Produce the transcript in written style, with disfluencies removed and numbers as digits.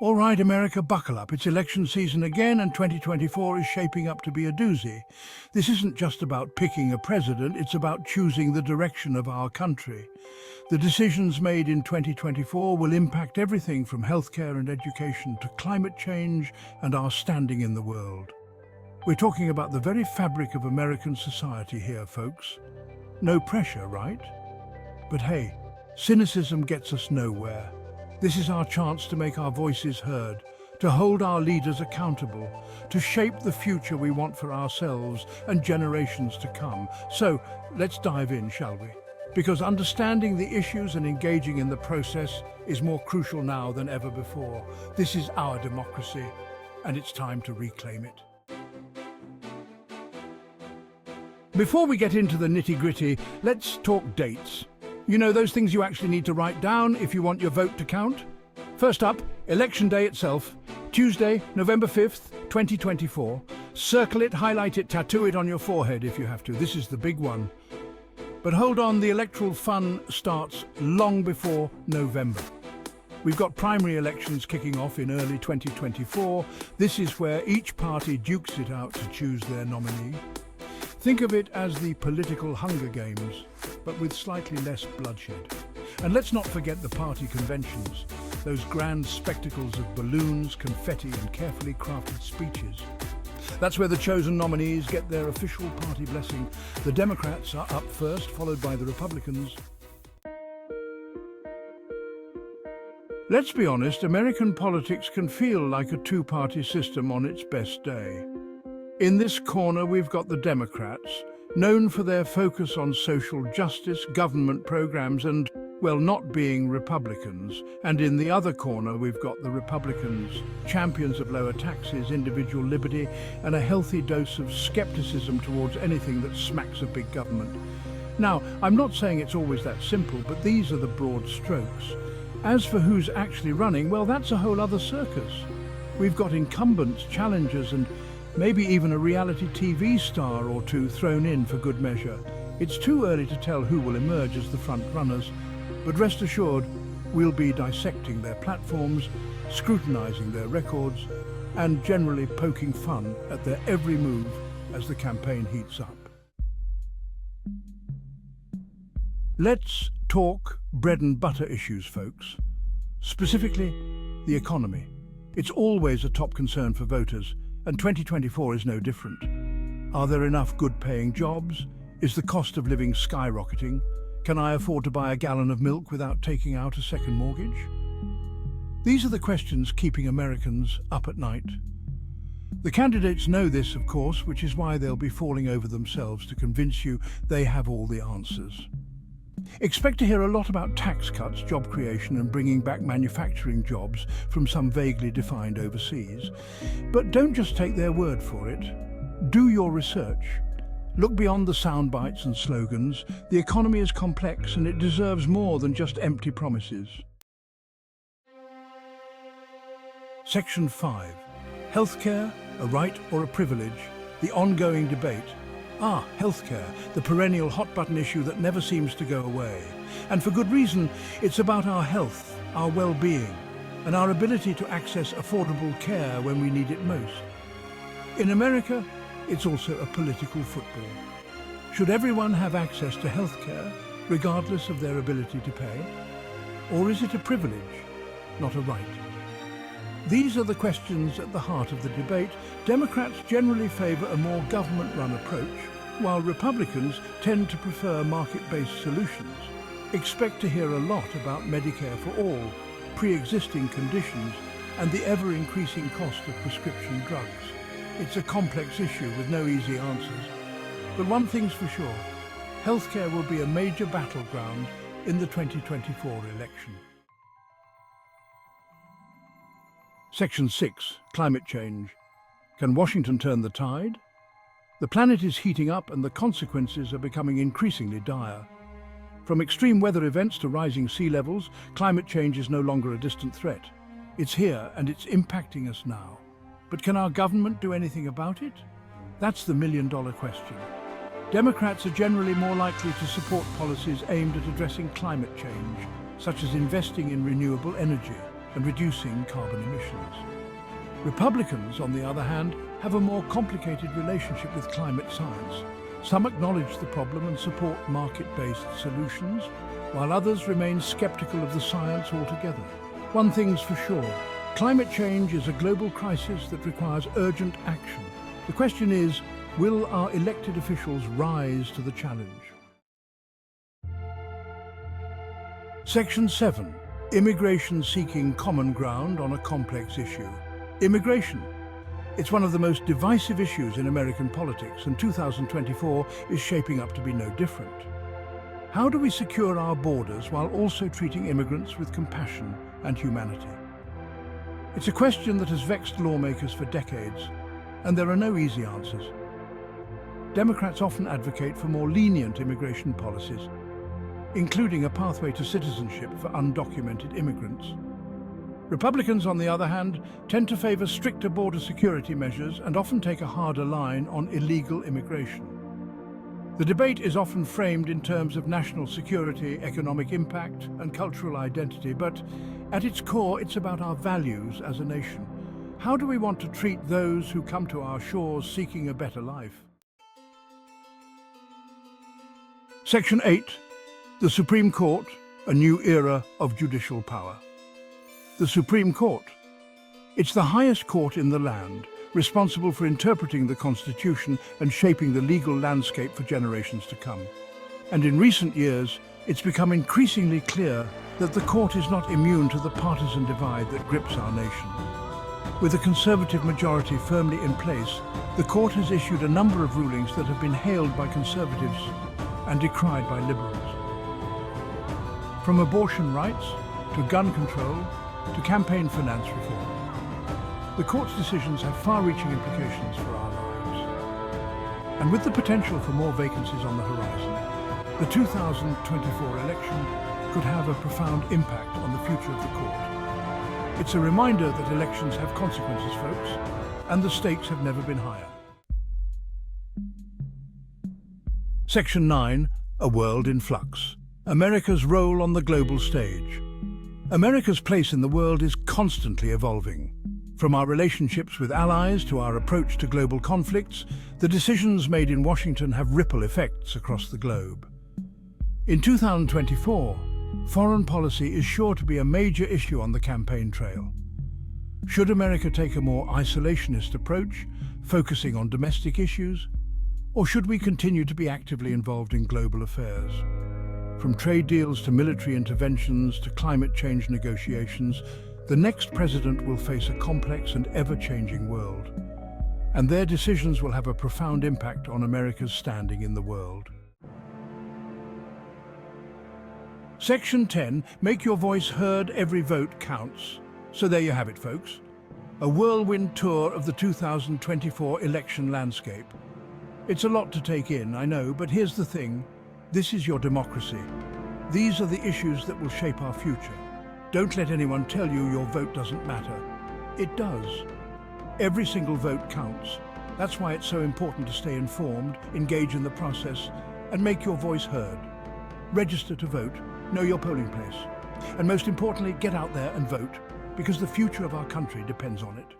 All right, America, buckle up. It's election season again, and 2024 is shaping up to be a doozy. This isn't just about picking a president, it's about choosing the direction of our country. The decisions made in 2024 will impact everything from healthcare and education to climate change and our standing in the world. We're talking about the very fabric of American society here, folks. No pressure, right? But hey, cynicism gets us nowhere. This is our chance to make our voices heard, to hold our leaders accountable, to shape the future we want for ourselves and generations to come. So let's dive in, shall we? Because understanding the issues and engaging in the process is more crucial now than ever before. This is our democracy, and it's time to reclaim it. Before we get into the nitty-gritty, let's talk dates. You know, those things you actually need to write down if you want your vote to count? First up, Election Day itself, Tuesday, November 5th, 2024. Circle it, highlight it, tattoo it on your forehead if you have to. This is the big one. But hold on, the electoral fun starts long before November. We've got primary elections kicking off in early 2024. This is where each party dukes it out to choose their nominee. Think of it as the political Hunger Games, but with slightly less bloodshed. And let's not forget the party conventions, those grand spectacles of balloons, confetti and carefully crafted speeches. That's where the chosen nominees get their official party blessing. The Democrats are up first, followed by the Republicans. Let's be honest, American politics can feel like a two-party system on its best day. In this corner, we've got the Democrats, known for their focus on social justice, government programs and, well, not being Republicans. And in the other corner, we've got the Republicans, champions of lower taxes, individual liberty, and a healthy dose of skepticism towards anything that smacks of big government. Now, I'm not saying it's always that simple, but these are the broad strokes. As for who's actually running, well, that's a whole other circus. We've got incumbents, challengers, and maybe even a reality TV star or two thrown in for good measure. It's too early to tell who will emerge as the front runners, but rest assured, we'll be dissecting their platforms, scrutinizing their records, and generally poking fun at their every move as the campaign heats up. Let's talk bread and butter issues, folks. Specifically, the economy. It's always a top concern for voters, and 2024 is no different. Are there enough good-paying jobs? Is the cost of living skyrocketing? Can I afford to buy a gallon of milk without taking out a second mortgage? These are the questions keeping Americans up at night. The candidates know this, of course, which is why they'll be falling over themselves to convince you they have all the answers. Expect to hear a lot about tax cuts, job creation and bringing back manufacturing jobs from some vaguely defined overseas. But don't just take their word for it. Do your research. Look beyond the sound bites and slogans. The economy is complex and it deserves more than just empty promises. Section 5. Healthcare, a right or a privilege? The ongoing debate. Healthcare, the perennial hot-button issue that never seems to go away. And for good reason, it's about our health, our well-being, and our ability to access affordable care when we need it most. In America, it's also a political football. Should everyone have access to healthcare, regardless of their ability to pay? Or is it a privilege, not a right? These are the questions at the heart of the debate. Democrats generally favor a more government-run approach, while Republicans tend to prefer market-based solutions. Expect to hear a lot about Medicare for all, pre-existing conditions, and the ever-increasing cost of prescription drugs. It's a complex issue with no easy answers. But one thing's for sure, healthcare will be a major battleground in the 2024 election. Section 6. Climate change. Can Washington turn the tide? The planet is heating up and the consequences are becoming increasingly dire. From extreme weather events to rising sea levels, climate change is no longer a distant threat. It's here and it's impacting us now. But can our government do anything about it? That's the million-dollar question. Democrats are generally more likely to support policies aimed at addressing climate change, such as investing in renewable energy, and reducing carbon emissions. Republicans, on the other hand, have a more complicated relationship with climate science. Some acknowledge the problem and support market-based solutions, while others remain skeptical of the science altogether. One thing's for sure, climate change is a global crisis that requires urgent action. The question is, will our elected officials rise to the challenge? Section 7. Immigration seeking common ground on a complex issue. Immigration. It's one of the most divisive issues in American politics, and 2024 is shaping up to be no different. How do we secure our borders while also treating immigrants with compassion and humanity? It's a question that has vexed lawmakers for decades, and there are no easy answers. Democrats often advocate for more lenient immigration policies, including a pathway to citizenship for undocumented immigrants. Republicans, on the other hand, tend to favor stricter border security measures and often take a harder line on illegal immigration. The debate is often framed in terms of national security, economic impact, and cultural identity, but at its core, it's about our values as a nation. How do we want to treat those who come to our shores seeking a better life? Section 8. The Supreme Court, a new era of judicial power. The Supreme Court. It's the highest court in the land, responsible for interpreting the Constitution and shaping the legal landscape for generations to come. And in recent years, it's become increasingly clear that the court is not immune to the partisan divide that grips our nation. With a conservative majority firmly in place, the court has issued a number of rulings that have been hailed by conservatives and decried by liberals. From abortion rights, to gun control, to campaign finance reform, the court's decisions have far-reaching implications for our lives. And with the potential for more vacancies on the horizon, the 2024 election could have a profound impact on the future of the court. It's a reminder that elections have consequences, folks, and the stakes have never been higher. Section 9. A world in flux. America's role on the global stage. America's place in the world is constantly evolving. From our relationships with allies to our approach to global conflicts, the decisions made in Washington have ripple effects across the globe. In 2024, foreign policy is sure to be a major issue on the campaign trail. Should America take a more isolationist approach, focusing on domestic issues? Or should we continue to be actively involved in global affairs? From trade deals to military interventions to climate change negotiations, the next president will face a complex and ever-changing world. And their decisions will have a profound impact on America's standing in the world. Section 10. Make your voice heard, every vote counts. So there you have it, folks. A whirlwind tour of the 2024 election landscape. It's a lot to take in, I know, but here's the thing. This is your democracy. These are the issues that will shape our future. Don't let anyone tell you your vote doesn't matter. It does. Every single vote counts. That's why it's so important to stay informed, engage in the process, and make your voice heard. Register to vote, know your polling place, and most importantly, get out there and vote, because the future of our country depends on it.